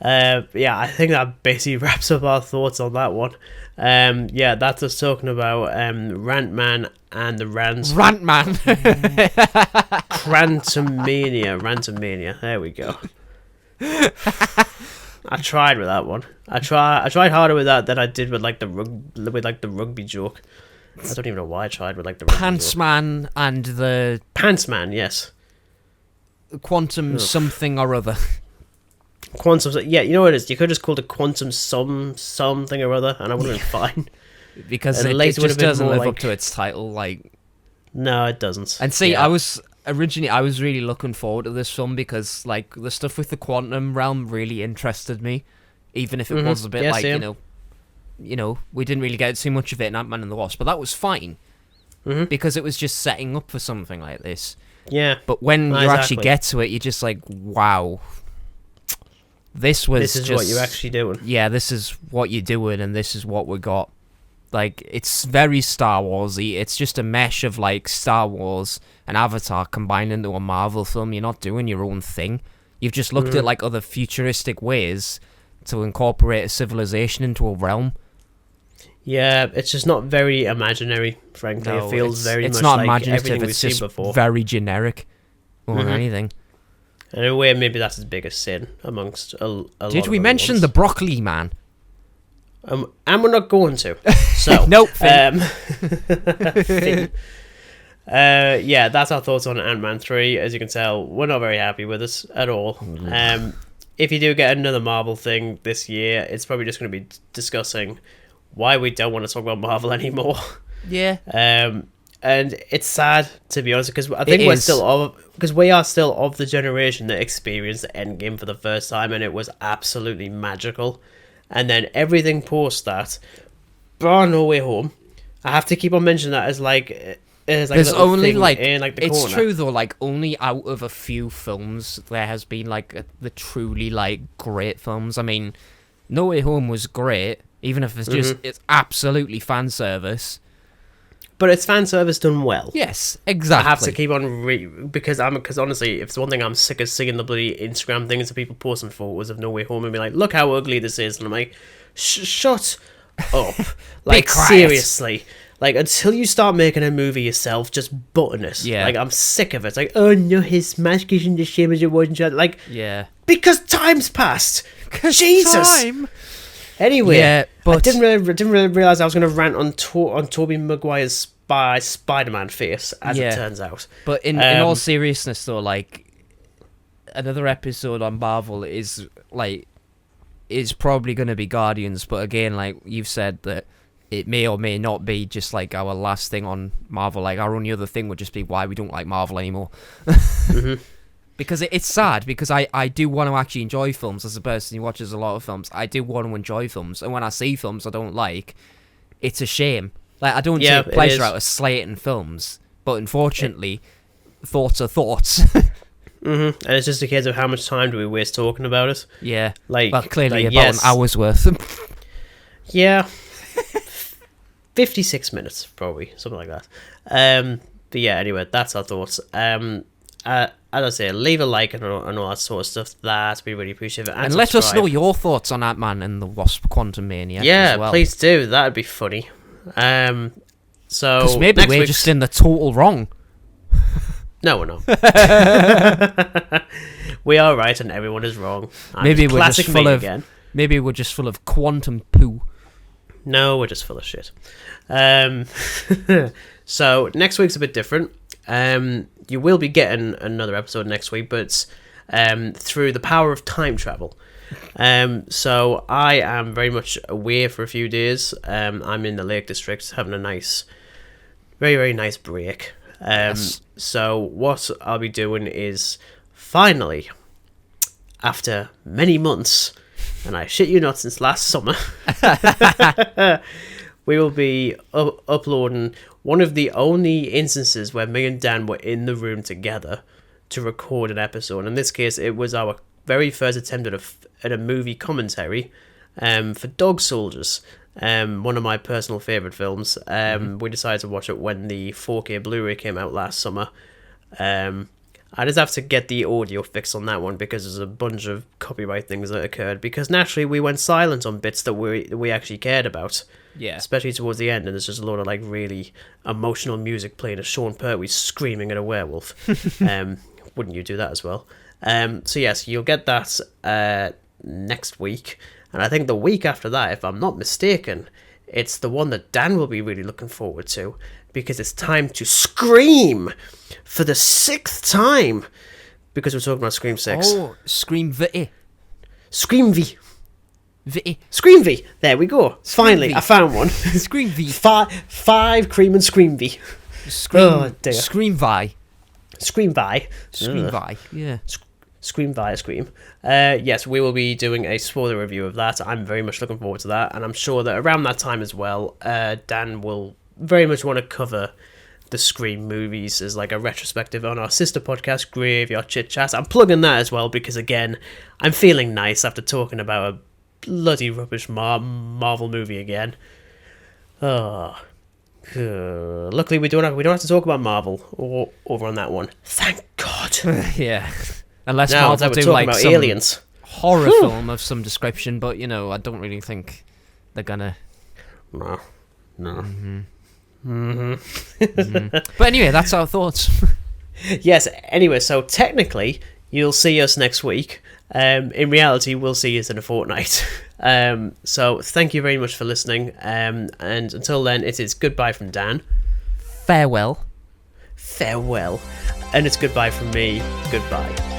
Yeah, I think that basically wraps up our thoughts on that one. Yeah, that's us talking about Rant-Man and the Rants. Rant-Man! Rantomania. There we go. I tried with that one. I tried harder with that than I did with like the rugby joke. I don't even know why I tried with like the Pants-Man and the Pants-Man, yes. Quantum something or other. Quantum, yeah, you know what it is. You could have just called it Quantum something or other, and I would have been fine. Because it just doesn't live up to its title. Like, no, it doesn't. And see, I was really looking forward to this film because like the stuff with the quantum realm really interested me, even if it was a bit like same. you know, we didn't really get too much of it in Ant-Man and the Wasp, but that was fine because it was just setting up for something like this. Yeah, but when you actually get to it, you're just like, wow, this is what you're actually doing. Yeah, this is what you're doing, and this is what we got. Like, it's very Star Wars-y. It's just a mesh of like Star Wars and Avatar combined into a Marvel film. You're not doing your own thing. You've just looked at like other futuristic ways to incorporate a civilization into a realm. Yeah, it's just not very imaginary, frankly. No, it feels very much not like imaginative, everything we've seen before. Very generic more than anything. In a way, maybe that's his biggest sin amongst a lot Did we mention the broccoli man? And we're not going to. So nope. Finn. Yeah, that's our thoughts on Ant-Man 3. As you can tell, we're not very happy with it at all. If you do get another Marvel thing this year, it's probably just going to be discussing why we don't want to talk about Marvel anymore. Yeah. And it's sad, to be honest, because I think we are still of the generation that experienced the Endgame for the first time, and it was absolutely magical. And then everything post that, bar No Way Home, I have to keep on mentioning that as like there's only like in like the it's corner. True though, like only out of a few films there has been like the truly like great films. I mean, No Way Home was great, even if it's just it's absolutely fan service. But it's fan service done well. Yes, exactly. I have to keep on because honestly, if it's one thing, I'm sick of seeing the bloody Instagram things of people posting photos of No Way Home and be like, look how ugly this is, and I'm like, shut up, like seriously, Like, until you start making a movie yourself, just button it. Yeah. Like, I'm sick of it. Like, oh no, his mask isn't the same as it was in China. Like, Yeah. because time's passed. Jesus. Time. Anyway, Yeah, but I didn't really realize I was going to rant on Tobey Maguire's Spider-Man face, as it turns out. But in all seriousness, though, like, another episode on Marvel is probably going to be Guardians. But again, like you've said, that it may or may not be just like our last thing on Marvel. Like, our only other thing would just be why we don't like Marvel anymore. Mm-hmm. Because it's sad, because I do want to actually enjoy films. As a person who watches a lot of films, I do want to enjoy films. And when I see films I don't like, it's a shame. Like, I don't take pleasure out of slating films. But unfortunately, thoughts are thoughts. And it's just a case of how much time do we waste talking about it. Yeah. Like, well, clearly like, about yes. an hour's worth. Yeah. 56 minutes, probably. Something like that. But yeah, anyway, that's our thoughts. As I say, leave a like and all that sort of stuff. That'd be really appreciated. And let us know your thoughts on Ant-Man and the Wasp: Quantumania. Yeah, as well. please do. That'd be funny. So because maybe we're just in the total wrong. No, we're not. We are right, and everyone is wrong. Maybe we're just full of. Again. Maybe we're just full of quantum poo. No, we're just full of shit. So next week's a bit different. You will be getting another episode next week, but through the power of time travel. So I am very much away for a few days. I'm in the Lake District having a nice, very, very nice break. Yes. So what I'll be doing is finally, after many months, and I shit you not, since last summer, we will be uploading one of the only instances where me and Dan were in the room together to record an episode. In this case, it was our very first attempt at a movie commentary for Dog Soldiers, one of my personal favourite films. We decided to watch it when the 4K Blu-ray came out last summer. I just have to get the audio fixed on that one because there's a bunch of copyright things that occurred, because naturally we went silent on bits that we actually cared about. Yeah. Especially towards the end, and there's just a lot of like really emotional music playing as Sean Pertwee screaming at a werewolf. Wouldn't you do that as well? So yes, you'll get that next week, and I think the week after that, if I'm not mistaken, it's the one that Dan will be really looking forward to, because it's time to scream for the 6th time, because we're talking about Scream 6. Oh, Scream V. Scream V. V. Scream V. There we go. Scream Finally, V. I found one. Scream V. Five cream and Scream V. Scream. Oh, dear. Scream Vi. Scream Vi. Scream Ugh. Vi. Yeah. Scream via Scream. Yes, we will be doing a spoiler review of that. I'm very much looking forward to that, and I'm sure that around that time as well, Dan will very much want to cover the Scream movies as like a retrospective on our sister podcast, Graveyard Chit Chat. I'm plugging that as well because, again, I'm feeling nice after talking about a bloody rubbish Marvel movie again. Oh. Luckily, we don't have to talk about Marvel over on that one. Thank God. Yeah. Unless Now Marvel we're do talking like about some aliens. horror film of some description, but you know, I don't really think they're gonna. No. But anyway, that's our thoughts. Yes. Anyway, so technically, you'll see us next week. In reality, we'll see us in a fortnight. So thank you very much for listening. And until then, it is goodbye from Dan. Farewell. Farewell. And it's goodbye from me. Goodbye.